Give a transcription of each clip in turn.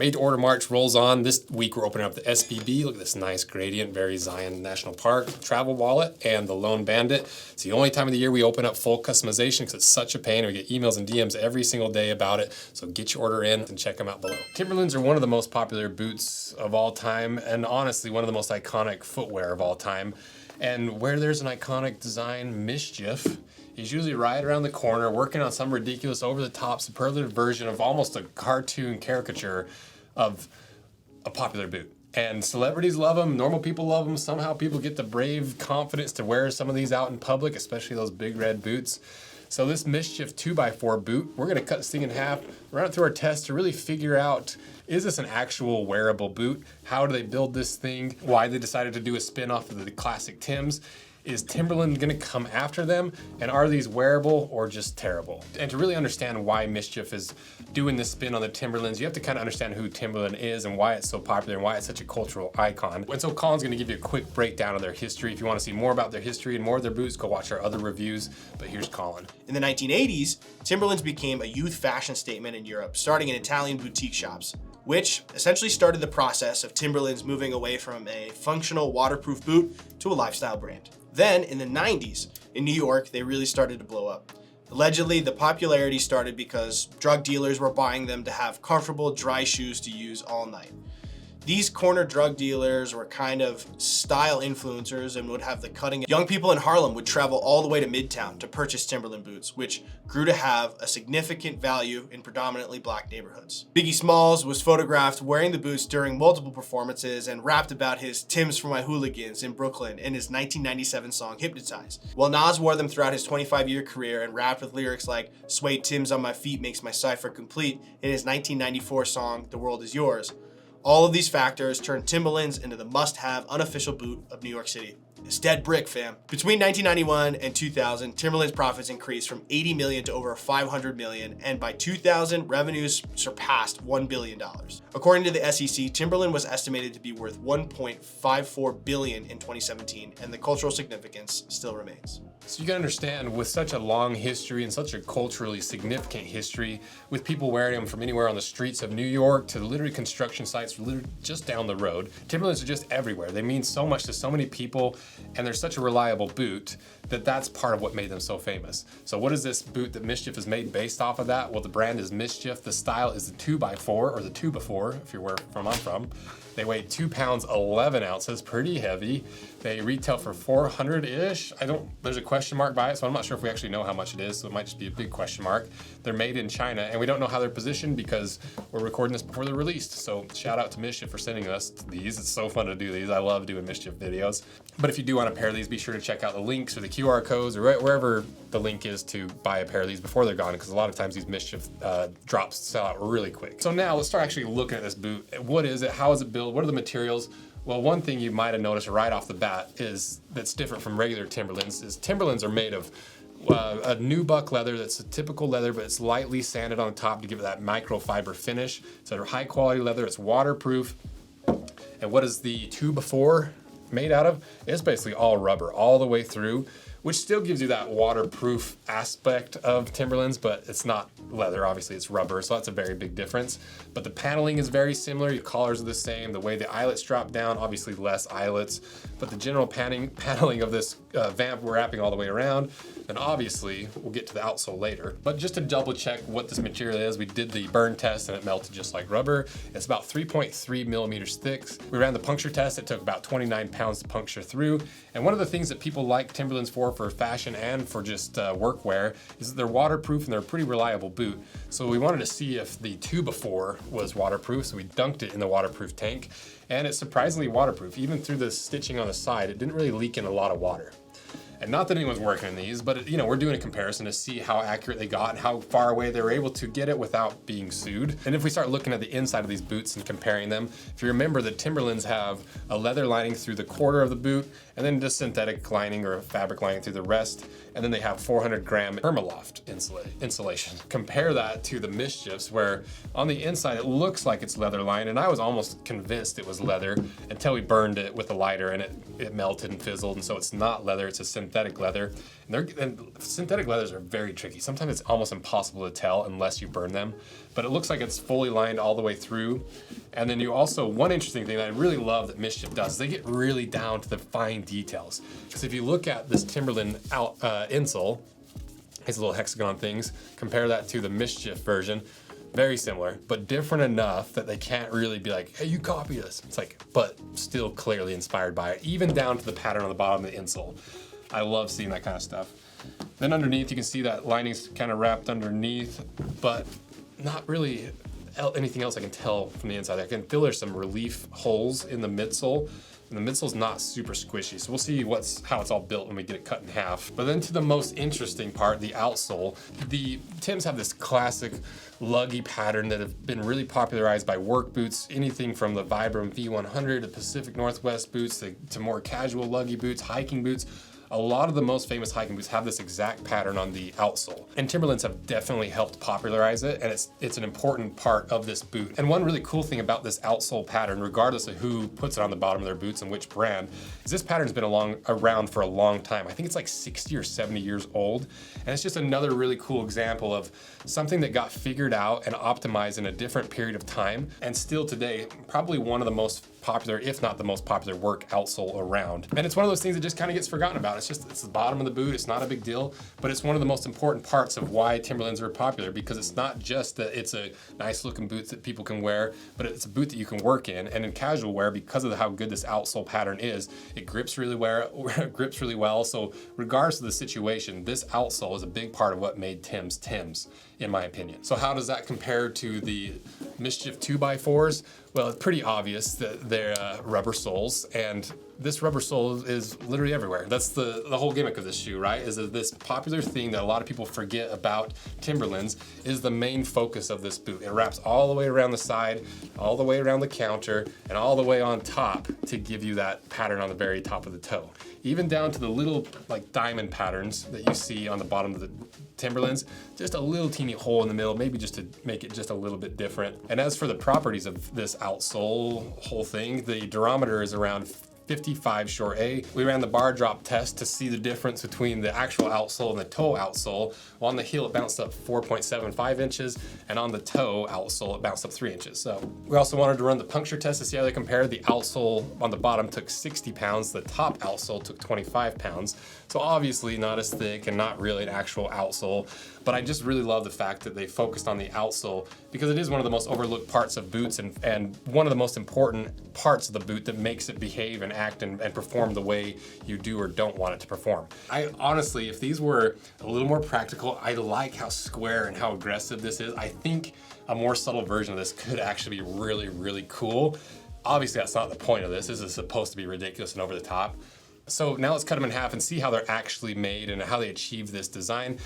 Made to order March rolls on. This week we're opening up the SBB. Look at this nice gradient, very Zion National Park, travel wallet, and the Lone Bandit. It's the only time of the year we open up full customization because it's such a pain. We get emails and DMs every single day about it. So get your order in and check them out below. Timberlands are one of the most popular boots of all time, and honestly one of the most iconic footwear of all time. And where there's an iconic design, MSCHF is usually right around the corner working on some ridiculous over-the-top superlative version of almost a cartoon caricature of a popular boot. And celebrities love them, normal people love them, somehow people get the brave confidence to wear some of these out in public, especially those big red boots. So this MSCHF 2x4 boot, we're gonna cut this thing in half, run it through our test to really figure out, is this an actual wearable boot? How do they build this thing? Why they decided to do a spin-off of the classic Tims? Is Timberland gonna come after them? And are these wearable or just terrible? And to really understand why MSCHF is doing this spin on the Timberlands, you have to kind of understand who Timberland is and why it's so popular and why it's such a cultural icon. And so Colin's gonna give you a quick breakdown of their history. If you wanna see more about their history and more of their boots, go watch our other reviews, but here's Colin. In the 1980s, Timberlands became a youth fashion statement in Europe, starting in Italian boutique shops, which essentially started the process of Timberlands moving away from a functional waterproof boot to a lifestyle brand. Then, in the 90s, in New York, they really started to blow up. Allegedly, the popularity started because drug dealers were buying them to have comfortable, dry shoes to use all night. These corner drug dealers were kind of style influencers and would have the cutting. Young people in Harlem would travel all the way to Midtown to purchase Timberland boots, which grew to have a significant value in predominantly black neighborhoods. Biggie Smalls was photographed wearing the boots during multiple performances and rapped about his Tims for my hooligans in Brooklyn in his 1997 song Hypnotize. While Nas wore them throughout his 25-year career and rapped with lyrics like "Suede Tims on my feet makes my cipher complete" in his 1994 song The World Is Yours. All of these factors turned Timberlands into the must-have unofficial boot of New York City. It's dead brick, fam. Between 1991 and 2000, Timberland's profits increased from 80 million to over 500 million, and by 2000, revenues surpassed $1 billion. According to the SEC, Timberland was estimated to be worth 1.54 billion in 2017, and the cultural significance still remains. So you can understand, with such a long history and such a culturally significant history, with people wearing them from anywhere on the streets of New York to literally construction sites literally just down the road, Timberlands are just everywhere. They mean so much to so many people, and they're such a reliable boot that that's part of what made them so famous. So what is this boot that MSCHF is made based off of that? Well, the brand is MSCHF. The style is the 2x4, or the 2x4, if you're where I'm from. They weigh 2 pounds, 11 ounces, pretty heavy. They retail for 400-ish. There's a question mark by it, so I'm not sure if we actually know how much it is, so it might just be a big question mark. They're made in China, and we don't know how they're positioned because we're recording this before they're released. So shout out to MSCHF for sending us these. It's so fun to do these. I love doing MSCHF videos. But if you do want a pair of these, be sure to check out the links or the QR codes or wherever the link is to buy a pair of these before they're gone, because a lot of times these MSCHF drops sell out really quick. So now let's start actually looking at this boot. What is it? How is it built? What are the materials? Well, one thing you might have noticed right off the bat is that's different from regular Timberlands is Timberlands are made of a nubuck leather that's a typical leather, but it's lightly sanded on top to give it that microfiber finish. It's a high quality leather, it's waterproof. And what is the 2x4 made out of? It's basically all rubber all the way through, which still gives you that waterproof aspect of Timberlands, but it's not leather, obviously it's rubber, so that's a very big difference. But the paneling is very similar, your collars are the same, the way the eyelets drop down, obviously less eyelets, but the general paneling of this vamp we're wrapping all the way around, and obviously we'll get to the outsole later. But just to double check what this material is, we did the burn test and it melted just like rubber. It's about 3.3 millimeters thick. We ran the puncture test, it took about 29 pounds to puncture through. And one of the things that people like Timberlands for fashion and for just workwear is that they're waterproof and they're a pretty reliable boot. So we wanted to see if the 2x4 was waterproof, so we dunked it in the waterproof tank, and it's surprisingly waterproof. Even through the stitching on the side, it didn't really leak in a lot of water. And not that anyone's working on these, but we're doing a comparison to see how accurate they got and how far away they were able to get it without being sued. And if we start looking at the inside of these boots and comparing them, if you remember, the Timberlands have a leather lining through the quarter of the boot, and then just synthetic lining or a fabric lining through the rest. And then they have 400-gram Permaloft insulation. Compare that to the MSCHFs, where on the inside it looks like it's leather lined, and I was almost convinced it was leather until we burned it with a lighter and it melted and fizzled, and so it's not leather, it's a synthetic leather. And synthetic leathers are very tricky. Sometimes it's almost impossible to tell unless you burn them. but it looks like it's fully lined all the way through. And then you also, one interesting thing that I really love that MSCHF does is they get really down to the fine details. Because if you look at this Timberland insole, these little hexagon things, compare that to the MSCHF version, very similar, but different enough that they can't really be like, hey, you copy this. It's like, but still clearly inspired by it, even down to the pattern on the bottom of the insole. I love seeing that kind of stuff. Then underneath, you can see that lining's kind of wrapped underneath, but not really anything else I can tell from the inside. I can feel there's some relief holes in the midsole, and the midsole's not super squishy. So we'll see how it's all built when we get it cut in half. But then to the most interesting part, the outsole. The Tims have this classic luggy pattern that have been really popularized by work boots, anything from the Vibram V100 to Pacific Northwest boots to more casual luggy boots, hiking boots. A lot of the most famous hiking boots have this exact pattern on the outsole. And Timberlands have definitely helped popularize it, and it's an important part of this boot. And one really cool thing about this outsole pattern, regardless of who puts it on the bottom of their boots and which brand, is this pattern's been around for a long time. I think it's like 60 or 70 years old. And it's just another really cool example of something that got figured out and optimized in a different period of time. And still today, probably one of the most popular, if not the most popular work outsole around. And it's one of those things that just kind of gets forgotten about. It's the bottom of the boot, it's not a big deal, but it's one of the most important parts of why Timberlands are popular, because it's not just that it's a nice looking boot that people can wear, but it's a boot that you can work in. And in casual wear, because of how good this outsole pattern is, it grips really well. So regardless of the situation, this outsole is a big part of what made Tims Tims, in my opinion. So how does that compare to the MSCHF 2x4s? Well, it's pretty obvious that they're rubber soles, and this rubber sole is literally everywhere. That's the whole gimmick of this shoe, right? Is that this popular thing that a lot of people forget about Timberlands is the main focus of this boot. It wraps all the way around the side, all the way around the counter, and all the way on top to give you that pattern on the very top of the toe. Even down to the little like diamond patterns that you see on the bottom of the Timberlands, just a little teeny hole in the middle, maybe just to make it just a little bit different. And as for the properties of this outsole whole thing, the durometer is around 55 short A. We ran the bar drop test to see the difference between the actual outsole and the toe outsole. Well, on the heel it bounced up 4.75 inches, and on the toe outsole it bounced up 3 inches. So we also wanted to run the puncture test to see how they compare. The outsole on the bottom took 60 pounds, the top outsole took 25 pounds. So obviously not as thick and not really an actual outsole, but I just really love the fact that they focused on the outsole because it is one of the most overlooked parts of boots and one of the most important parts of the boot that makes it behave and act and perform the way you do or don't want it to perform. I honestly, if these were a little more practical, I like how square and how aggressive this is. I think a more subtle version of this could actually be really, really cool. Obviously, that's not the point of this. This is supposed to be ridiculous and over the top. So now let's cut them in half and see how they're actually made and how they achieve this design.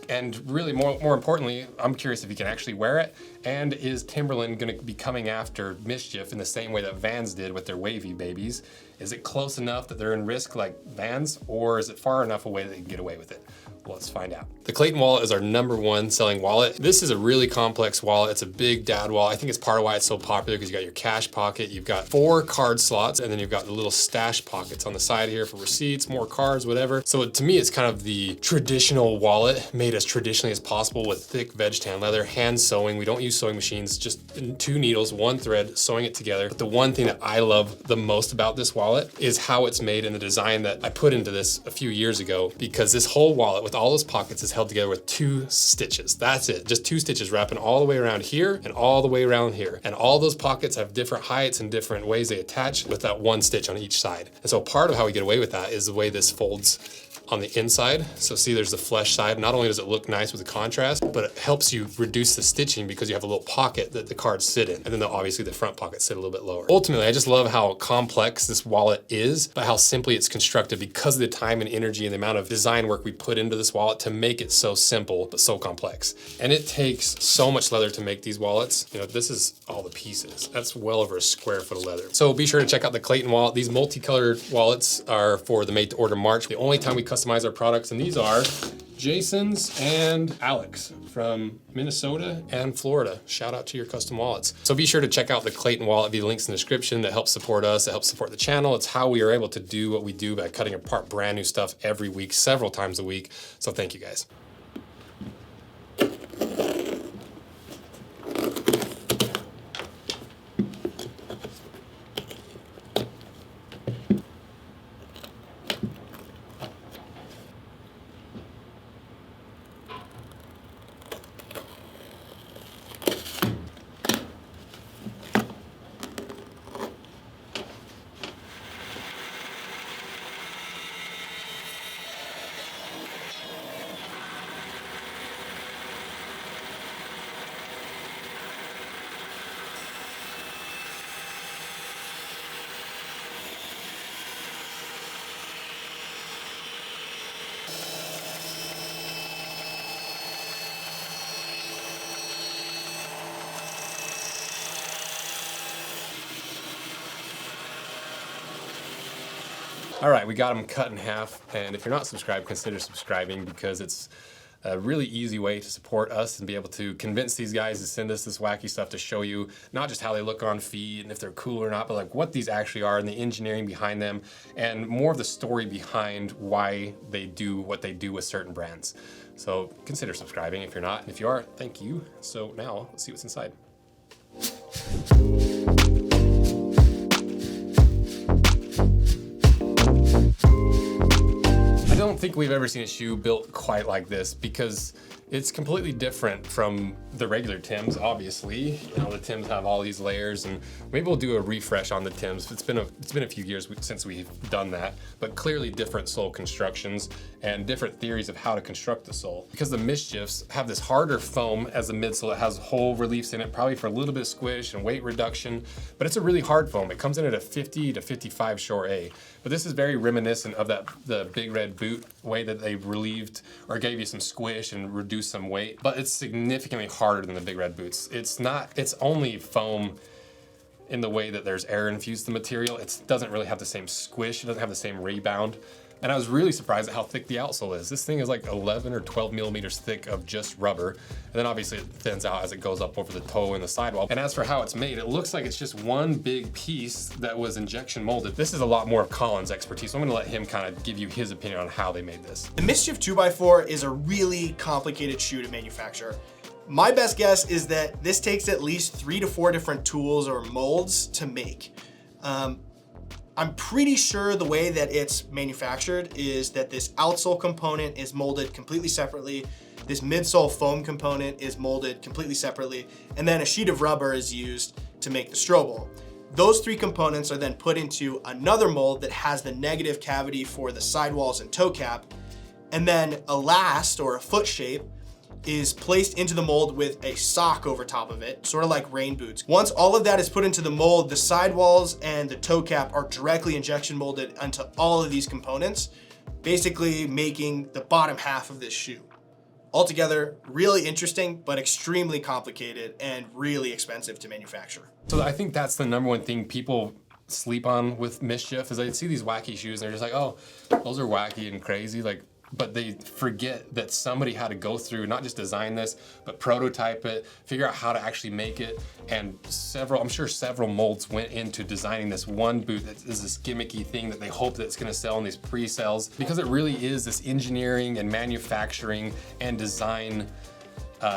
And really, more importantly, I'm curious if you can actually wear it. And is Timberland going to be coming after MSCHF in the same way that Vans did with their wavy babies? Is it close enough that they're in risk like Vans, or is it far enough away that they can get away with it? Well, let's find out. The Clayton wallet is our #1 selling wallet. This is a really complex wallet. It's a big dad wallet. I think it's part of why it's so popular because you got your cash pocket, you've got 4 card slots, and then you've got the little stash pockets on the side here for receipts, more cards, whatever. So to me, it's kind of the traditional wallet made as traditionally as possible with thick veg tan leather, hand sewing. We don't use sewing machines, just 2 needles, 1 thread, sewing it together. But the one thing that I love the most about this wallet is how it's made and the design that I put into this a few years ago, because this whole wallet with all those pockets is held together with 2 stitches. That's it, just 2 stitches wrapping all the way around here and all the way around here. And all those pockets have different heights and different ways they attach with that 1 stitch on each side. And so part of how we get away with that is the way this folds on the inside. So see, there's the flesh side. Not only does it look nice with the contrast, but it helps you reduce the stitching because you have a little pocket that the cards sit in. And then obviously the front pockets sit a little bit lower. Ultimately, I just love how complex this wallet is, but how simply it's constructed because of the time and energy and the amount of design work we put into this wallet to make it so simple, but so complex. And it takes so much leather to make these wallets. You know, this is all the pieces. That's well over a square foot of leather. So be sure to check out the Clayton wallet. These multicolored wallets are for the made to order March. The only time we customize our products, and these are Jason's and Alex from Minnesota and Florida. Shout out to your custom wallets. So be sure to check out the Clayton wallet via the links in the description. That helps support us, it helps support the channel. It's how we are able to do what we do by cutting apart brand new stuff every week, several times a week. So thank you guys. All right, we got them cut in half, and if you're not subscribed, consider subscribing because it's a really easy way to support us and be able to convince these guys to send us this wacky stuff to show you not just how they look on feet and if they're cool or not, but like what these actually are and the engineering behind them and more of the story behind why they do what they do with certain brands. So consider subscribing if you're not, and if you are, thank you. So now let's see what's inside. I don't think we've ever seen a shoe built quite like this because it's completely different from the regular Tims, obviously. You know, the Tims have all these layers, and maybe we'll do a refresh on the Tims. It's been a few years since we've done that, but clearly different sole constructions and different theories of how to construct the sole. Because the MSCHFs have this harder foam as a midsole. It has hole reliefs in it, probably for a little bit of squish and weight reduction, but it's a really hard foam. It comes in at a 50 to 55 short A. But this is very reminiscent of the Big Red boot way that they relieved or gave you some squish and reduced some weight, but it's significantly harder than the Big Red boots. It's only foam in the way that there's air infused the material. It doesn't really have the same squish. It doesn't have the same rebound. And I was really surprised at how thick the outsole is. This thing is like 11 or 12 millimeters thick of just rubber. And then obviously it thins out as it goes up over the toe and the sidewall. And as for how it's made, it looks like it's just one big piece that was injection molded. This is a lot more of Colin's expertise, so I'm gonna let him kind of give you his opinion on how they made this. The MSCHF 2x4 is a really complicated shoe to manufacture. My best guess is that this takes at least 3 to 4 different tools or molds to make. I'm pretty sure the way that it's manufactured is that this outsole component is molded completely separately, this midsole foam component is molded completely separately, and then a sheet of rubber is used to make the strobel. Those 3 components are then put into another mold that has the negative cavity for the sidewalls and toe cap, and then a last or a foot shape is placed into the mold with a sock over top of it, sort of like rain boots. Once all of that is put into the mold, the sidewalls and the toe cap are directly injection molded onto all of these components, basically making the bottom half of this shoe. Altogether, really interesting, but extremely complicated and really expensive to manufacture. So I think that's the number one thing people sleep on with MSCHF is they see these wacky shoes and they're just like, oh, those are wacky and crazy. But they forget that somebody had to go through, not just design this, but prototype it, figure out how to actually make it. And I'm sure several molds went into designing this one boot that is this gimmicky thing that they hope that it's gonna sell in these pre-sales, because it really is this engineering and manufacturing and design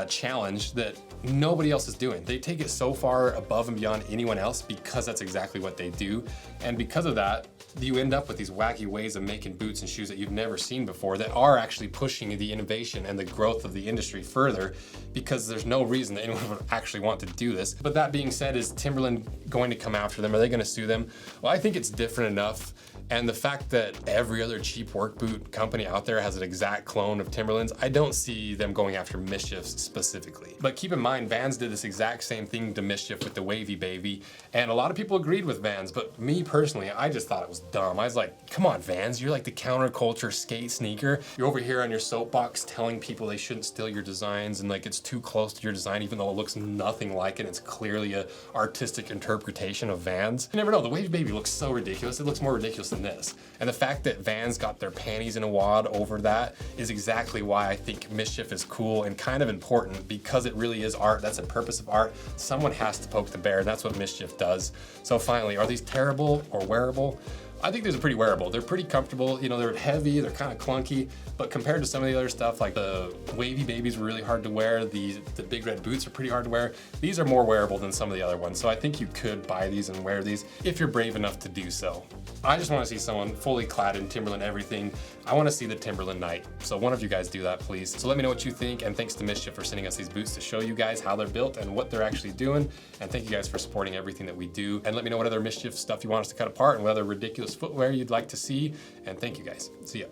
challenge that nobody else is doing. They take it so far above and beyond anyone else because that's exactly what they do. And because of that, you end up with these wacky ways of making boots and shoes that you've never seen before that are actually pushing the innovation and the growth of the industry further, because there's no reason that anyone would actually want to do this. But that being said, is Timberland going to come after them? Are they going to sue them? Well, I think it's different enough. And the fact that every other cheap work boot company out there has an exact clone of Timberlands, I don't see them going after MSCHFs specifically. But keep in mind, Vans did this exact same thing to MSCHF with the Wavy Baby. And a lot of people agreed with Vans, but me personally, I just thought it was dumb. I was like, come on, Vans, you're like the counterculture skate sneaker. You're over here on your soapbox telling people they shouldn't steal your designs and like it's too close to your design, even though it looks nothing like it. It's clearly an artistic interpretation of Vans. You never know, the Wavy Baby looks so ridiculous. It looks more ridiculous than this. And the fact that Vans got their panties in a wad over that is exactly why I think MSCHF is cool and kind of important, because it really is art. That's the purpose of art. Someone has to poke the bear, and that's what MSCHF does. So finally, are these terrible or wearable? I think these are pretty wearable. They're pretty comfortable. You know, they're heavy, they're kind of clunky, but compared to some of the other stuff, like the Wavy Babies were really hard to wear, the Big Red boots are pretty hard to wear. These are more wearable than some of the other ones. So I think you could buy these and wear these if you're brave enough to do so. I just want to see someone fully clad in Timberland everything. I want to see the Timberland night. So one of you guys do that, please. So let me know what you think, and thanks to MSCHF for sending us these boots to show you guys how they're built and what they're actually doing. And thank you guys for supporting everything that we do. And let me know what other MSCHF stuff you want us to cut apart and what other ridiculous footwear you'd like to see. And thank you guys. See ya.